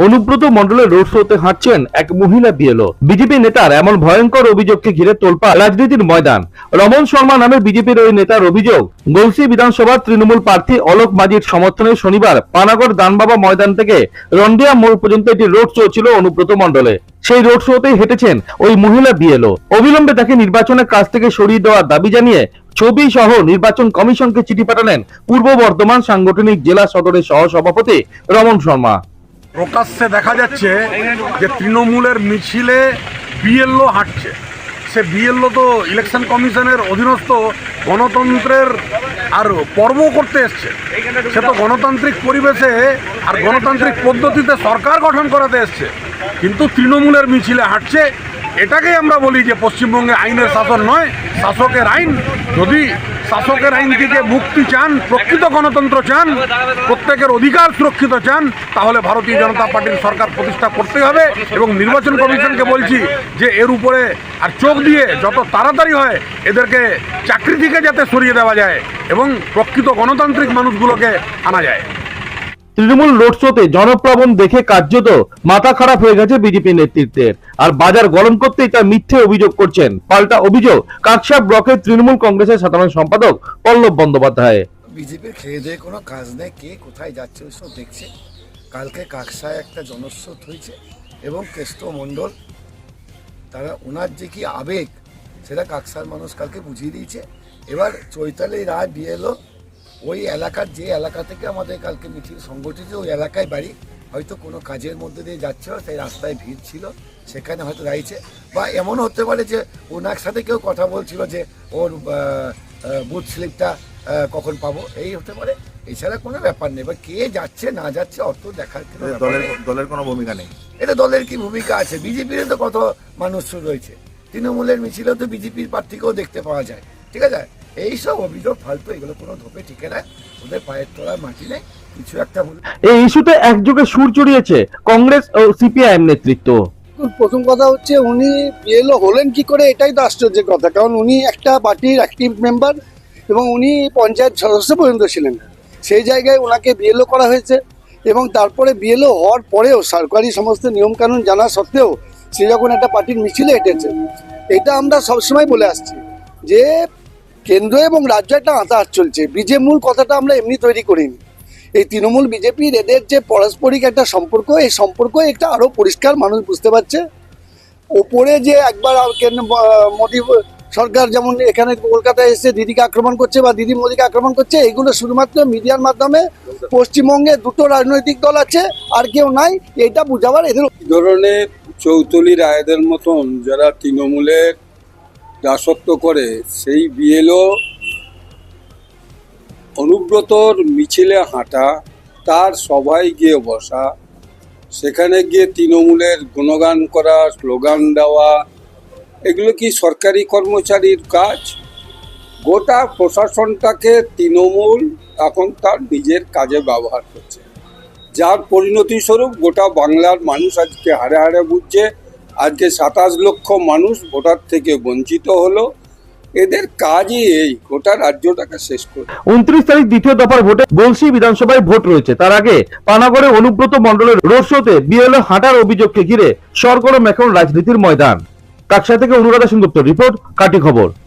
অনুব্রত মণ্ডলের রোড শোতে হাঁটছেন এক মহিলা বিএলও। বিজেপি নেতার এমন ভয়ঙ্কর অভিযোগকে ঘিরে তোলপাড় রাজনীতির ময়দান। রমন শর্মা নামে বিজেপির ওই নেতার অভিযোগ, গৌসি বিধানসভার তৃণমূল প্রার্থী অলোক মাঝির সমর্থনে শনিবার পানাগড় দানবাবা ময়দান থেকে রন্ডিয়া মোড় পর্যন্ত একটি রোড শো ছিল অনুব্রত মণ্ডলের। সেই রোড শোতেই হেঁটেছেন ওই মহিলা বিএলও। অবিলম্বে তাকে নির্বাচনের কাজ থেকে সরিয়ে দেওয়ার দাবি জানিয়ে ছবি সহ নির্বাচন কমিশনকে চিঠি পাঠালেন পূর্ব বর্ধমান সাংগঠনিক জেলা সদরের সহসভাপতি রমন শর্মা। প্রকাশ্যে দেখা যাচ্ছে যে তৃণমূলের মিছিলে বিএলও হাঁটছে। সে বিএলও তো ইলেকশন কমিশনের অধীনস্থ গণতন্ত্রের আর পর্ব করতে এসছে। সে তো গণতান্ত্রিক পরিবেশে আর গণতান্ত্রিক পদ্ধতিতে সরকার গঠন করাতে এসছে, কিন্তু তৃণমূলের মিছিলে হাঁটছে। এটাকেই আমরা বলি যে পশ্চিমবঙ্গে আইনের শাসন নয়, শাসকের আইন। যদি শাসকের আইন থেকে মুক্তি চান, প্রকৃত গণতন্ত্র চান, প্রত্যেকের অধিকার সুরক্ষিত চান, তাহলে ভারতীয় জনতা পার্টির সরকার প্রতিষ্ঠা করতে হবে। এবং নির্বাচন কমিশনকে বলছি যে এর উপরে আর চোখ দিয়ে যত তাড়াতাড়ি হয় এদেরকে চাকরি থেকে যাতে সরিয়ে দেওয়া যায় এবং প্রকৃত গণতান্ত্রিক মানুষগুলোকে আনা যায়। তৃণমূল রোড শোতে জনপ্লাবন দেখে কার্যত মাথা খারাপ হয়ে গেছে বিজেপি নেতৃত্বের। আর বাজার গরম করতেই তার মিথ্যে অভিযোগ করছেন। পাল্টা অভিযোগ কাকসার ব্লকের তৃণমূল কংগ্রেসের সাধারণ সম্পাদক পল্লব বন্দ্যোপাধ্যায়। বিজেপির খেয়ে দিয়ে কোনো কাজ নেই, কে কোথায় যাচ্ছে ওইসব দেখছে। কালকে কাকসায় একটা জনস্রোত হয়েছে এবং কেষ্ট মণ্ডল তারা ওনার যে কি আবেগ সেটা কাকসার মানুষ কালকে বুঝিয়ে দিয়েছে। এবার চৈতালি রায় বিএলও ওই এলাকার যে এলাকা থেকে আমাদের কালকে মিছিল সংগঠিত, ওই এলাকায় বাড়ি, হয়তো কোনো কাজের মধ্যে দিয়ে যাচ্ছে, তাই রাস্তায় ভিড় ছিল, সেখানে হয়তো দাঁড়িয়েছে। বা এমন হতে পারে যে ওনার সাথে কেউ কথা বলছিল যে ওর বুথ স্লিপটা কখন পাবো, এই হতে পারে। এছাড়া কোনো ব্যাপার নেই। বা কে যাচ্ছে না যাচ্ছে অত দেখার দলের কোনো ভূমিকা নেই। এটা দলের কি ভূমিকা আছে? বিজেপির তো কত মানুষ রয়েছে, তৃণমূলের মিছিলেও তো বিজেপির প্রার্থীকেও দেখতে পাওয়া যায়। ঠিক আছে, এইসব অভিযোগ ফালতু, এগুলো কোনো ধোপে টিকে না, ওদের পায়ের তলার মাটি নেই। কিছু একটা এই ইস্যুতে একযোগে সুর চড়িয়েছে কংগ্রেস ও সিপিআইএম নেতৃত্ব। প্রথম কথা হচ্ছে উনি বিএলও হলেন কি করে, এটাই তো আশ্চর্যের কথা। কারণ উনি একটা পার্টির অ্যাক্টিভ মেম্বার এবং উনি পঞ্চায়েত সদস্য পর্যন্ত ছিলেন। সেই জায়গায় ওনাকে বিএলও করা হয়েছে এবং তারপরে বিএলও হওয়ার পরেও সরকারি সমস্ত নিয়মকানুন জানা সত্ত্বেও সে যখন একটা পার্টির মিছিলে হেঁটেছে, এটা আমরা সবসময় বলে আসছি যে কেন্দ্র এবং রাজ্য একটা আঁতাহাত চলছে। মূল কথাটা আমরা এমনি তৈরি করিনি। এই তৃণমূল বিজেপির এদের যে পারস্পরিক একটা সম্পর্ক, এই সম্পর্ক একটা আরও পরিষ্কার মানুষ বুঝতে পারছে। ওপরে যে একবার মোদী সরকার যেমন এখানে কলকাতায় এসে দিদিকে আক্রমণ করছে বা দিদি মোদীকে আক্রমণ করছে, এইগুলো শুধুমাত্র মিডিয়ার মাধ্যমে। পশ্চিমবঙ্গে দুটো রাজনৈতিক দল আছে, আর কেউ নাই, এটা বুঝাবার এদের ধরনের চৌতলি রায়দের মতন যারা তৃণমূলের দাসত্ব করে, সেই বিএলও অনুব্রতর মিছিলে হাঁটা, তার সভায় গিয়ে বসা, সেখানে গিয়ে তৃণমূলের গুণগান করা, স্লোগান দেওয়া, এগুলো কি সরকারি কর্মচারীর কাজ? গোটা প্রশাসনটাকে তৃণমূল এখন তার নিজের কাজে ব্যবহার করছে, যার পরিণতি স্বরূপ গোটা বাংলার মানুষ আজকে হাড়ে হাড়ে বুঝছে। আজকে 27 লক্ষ মানুষ ভোটার থেকে বঞ্চিত হলো। এদের কাজই এই গোটা রাজ্যটাকে শেষ করে। 29 তারিখ দ্বিতীয় দফার ভোটে গলসি বিধানসভায় ভোট রয়েছে। তার আগে পানাগড়ে অনুব্রত মণ্ডলের রোড শোতে বিএলও হাঁটার অভিযোগকে ঘিরে সরগরম এখন রাজনীতির ময়দান। কাকসা থেকে অনুরাধা সেনগুপ্ত রিপোর্ট, কাটি খবর।